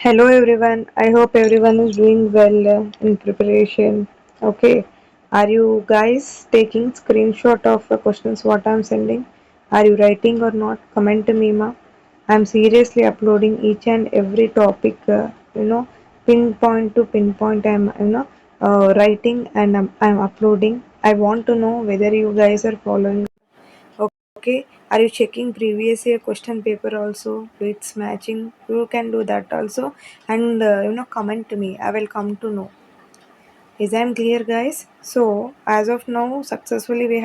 Hello everyone. I hope everyone is doing well in preparation. Okay. Are you guys taking screenshot of the questions what I'm sending? Are you writing or not? Comment to me, ma. I'm seriously uploading each and every topic. Pinpoint to pinpoint. I'm writing and I'm uploading. I want to know whether you guys are following. Okay, are you checking previous year question paper also? Do it's matching? You can do that also, and comment to me. I will come to know. Is I'm clear, guys? So as of now, successfully we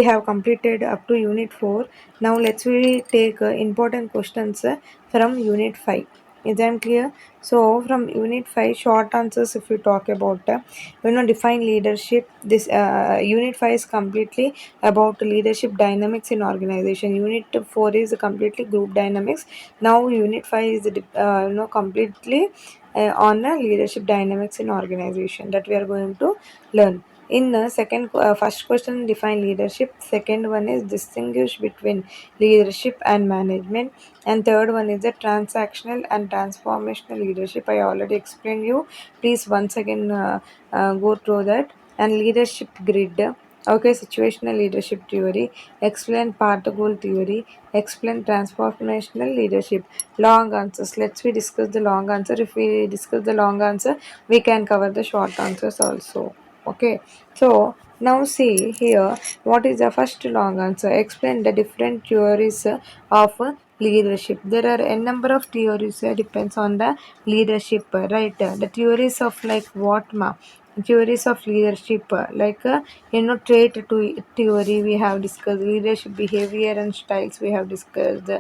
have completed up to unit 4. Now let's we take important questions from unit 5. Is I'm clear? So from unit 5, short answers. If we talk about define leadership. This unit 5 is completely about leadership dynamics in organization. Unit 4 is completely group dynamics. Now unit 5 is completely on leadership dynamics in organization that we are going to learn. In first question, define leadership. Second one is distinguish between leadership and management, and third one is the transactional and transformational leadership. I already explained you. Please once again go through that. And leadership grid. Okay, situational leadership theory. Explain part goal theory. Explain transformational leadership. Long answers. Let's we discuss the long answer. If we discuss the long answer, we can cover the short answers also. Okay. So now see here, what is the first long answer? Explain the different theories of leadership. There are a number of theories depends on the leadership, right? The theories of like what ma? Theories of leadership, trait to theory we have discussed, leadership behavior and styles we have discussed,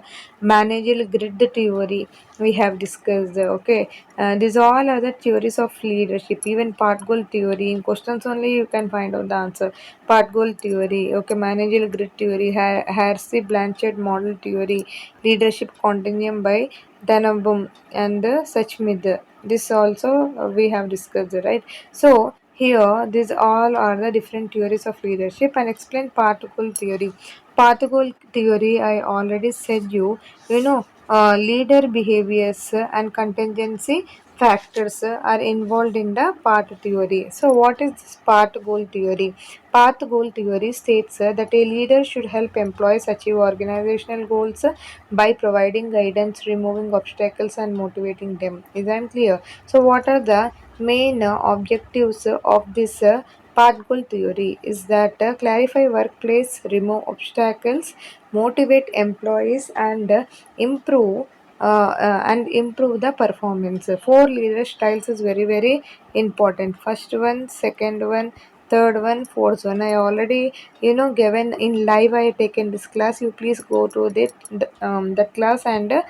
managerial grid theory we have discussed. Okay, these all are the theories of leadership. Even part goal theory, in questions only you can find out the answer. Part goal theory, okay, managerial grid theory, Hersey Blanchard model theory, leadership continuum by Danabum and Sachmid. This also we have discussed, right? So here these all are the different theories of leadership. And explain particle theory. Particle theory, I already said leader behaviors and contingency factors are involved in the path theory. So what is this path goal theory? Path goal theory states that a leader should help employees achieve organizational goals by providing guidance, removing obstacles, and motivating them. Is that clear? So what are the main objectives of this path goal theory? Is that clarify workplace, remove obstacles, motivate employees, and improve the performance. Four leader styles is very very important. First one, second one, third one, fourth one. I already given in live. I taken this class. You please go to that class and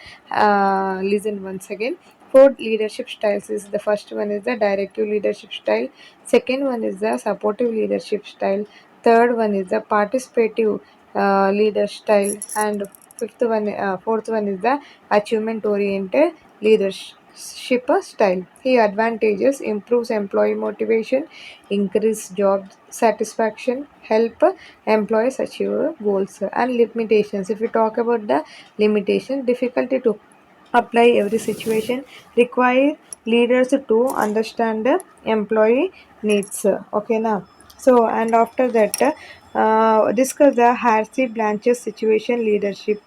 listen once again. Four leadership styles is the first one is the directive leadership style. Second one is the supportive leadership style. Third one is the participative leader style, and fourth one is the achievement oriented leadership style. Here advantages: improves employee motivation, increase job satisfaction, help employees achieve goals. And limitations, if we talk about the limitation, difficulty to apply every situation, require leaders to understand the employee needs. Okay now. So and after that, discuss the Hersey Blanchard situation leadership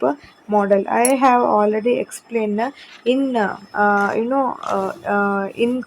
model. I have already explained in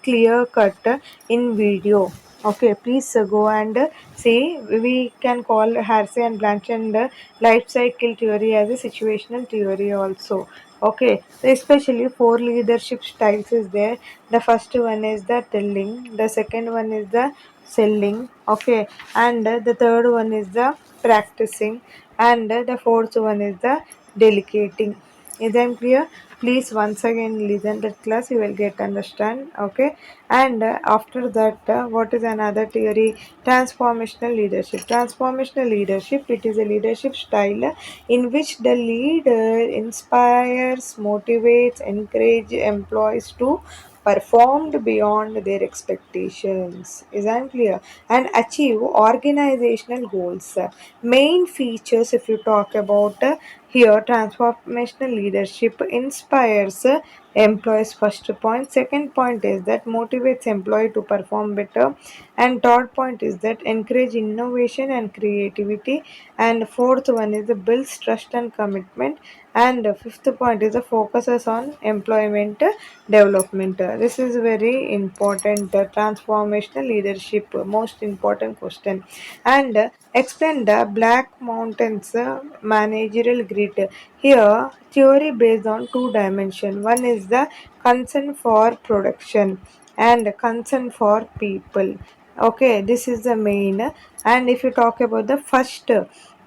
clear cut in video. Okay, please go and see. We can call Hersey and Blanchard life cycle theory as a situational theory also. Okay, so especially four leadership styles is there. The first one is the telling, the second one is the selling, okay, and the third one is the practicing, and the fourth one is the delegating. Is that clear? Please once again listen that class, you will get understand. Okay, and after that, what is another theory? Transformational leadership. Transformational leadership, it is a leadership style in which the leader inspires, motivates, encourages employees to perform beyond their expectations. Is that clear? And achieve organizational goals. Main features, if you talk about Here, transformational leadership inspires employees. First point. Second point is that motivates employee to perform better. And third point is that encourage innovation and creativity. And fourth one is the builds trust and commitment. And fifth point is the focuses on employment development. This is very important. Transformational leadership, most important question. And explain the Black Mountains managerial grid. Here, theory based on two dimensions. One is the concern for production and concern for people. Okay, this is the main. And if you talk about the first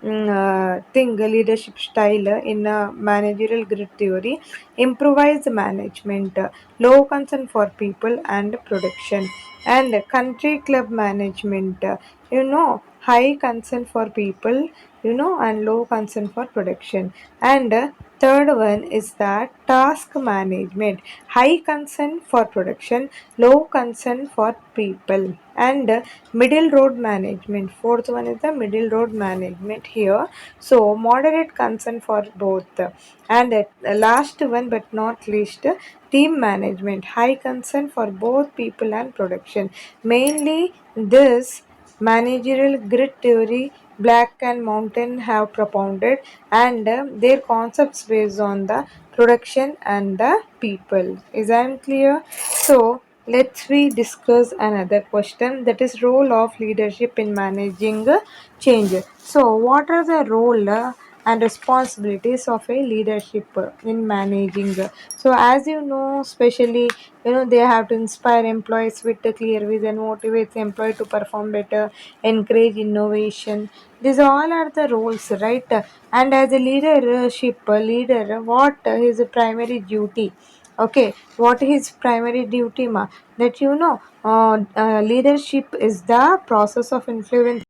thing, leadership style in managerial grid theory, improvised management, low concern for people and production, and country club management, high concern for people, and low concern for production. And third one is that task management, high concern for production, low concern for people. And middle road management, fourth one is the middle road management here. So moderate concern for both. And last one but not least, team management, high concern for both people and production. Mainly this managerial grid theory Black and Mountain have propounded, and their concepts based on the production and the people. Is that clear? So let's we discuss another question, that is role of leadership in managing change. So what are the role and responsibilities of a leadership in managing? So as you know, especially they have to inspire employees with a clear vision, motivates employee to perform better, encourage innovation. These all are the roles, right? And as a leader, what his primary duty? Okay, what is primary duty, ma? That leadership is the process of influence